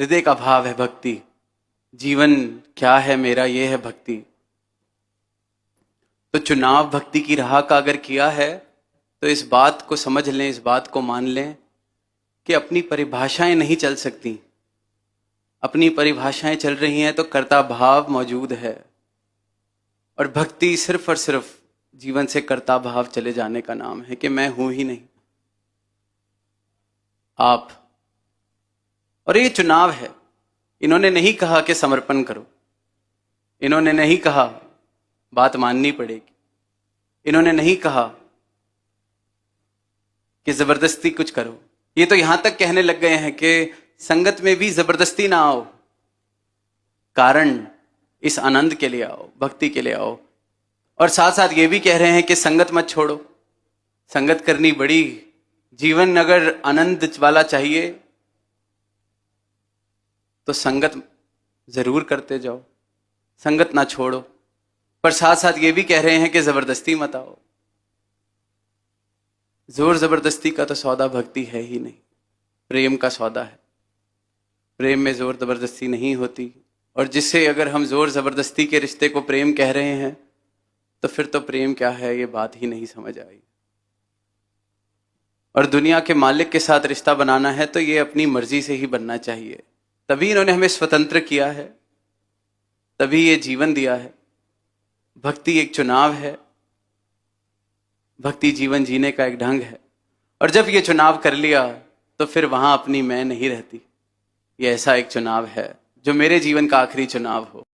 हृदय का भाव है भक्ति। जीवन क्या है मेरा, ये है भक्ति। तो चुनाव भक्ति की राह का अगर किया है तो इस बात को समझ लें, इस बात को मान लें कि अपनी परिभाषाएं नहीं चल सकती। अपनी परिभाषाएं चल रही हैं तो कर्ता भाव मौजूद है, और भक्ति सिर्फ और सिर्फ जीवन से कर्ता भाव चले जाने का नाम है कि मैं हूं ही नहीं, आप। और ये चुनाव है। इन्होंने नहीं कहा कि समर्पण करो, इन्होंने नहीं कहा बात माननी पड़ेगी, इन्होंने नहीं कहा कि जबरदस्ती कुछ करो। ये तो यहां तक कहने लग गए हैं कि संगत में भी जबरदस्ती ना आओ, कारण इस आनंद के लिए आओ, भक्ति के लिए आओ। और साथ साथ ये भी कह रहे हैं कि संगत मत छोड़ो, संगत करनी बड़ी। जीवन अगर आनंद वाला चाहिए तो संगत जरूर करते जाओ, संगत ना छोड़ो। पर साथ साथ ये भी कह रहे हैं कि जबरदस्ती मत आओ। जोर जबरदस्ती का तो सौदा भक्ति है ही नहीं, प्रेम का सौदा है। प्रेम में जोर जबरदस्ती नहीं होती। और जिससे अगर हम जोर जबरदस्ती के रिश्ते को प्रेम कह रहे हैं तो फिर तो प्रेम क्या है ये बात ही नहीं समझ आई। और दुनिया के मालिक के साथ रिश्ता बनाना है तो ये अपनी मर्जी से ही बनना चाहिए। तभी इन्होंने हमें स्वतंत्र किया है, तभी ये जीवन दिया है। भक्ति एक चुनाव है, भक्ति जीवन जीने का एक ढंग है। और जब ये चुनाव कर लिया तो फिर वहां अपनी मैं नहीं रहती। ये ऐसा एक चुनाव है जो मेरे जीवन का आखिरी चुनाव हो।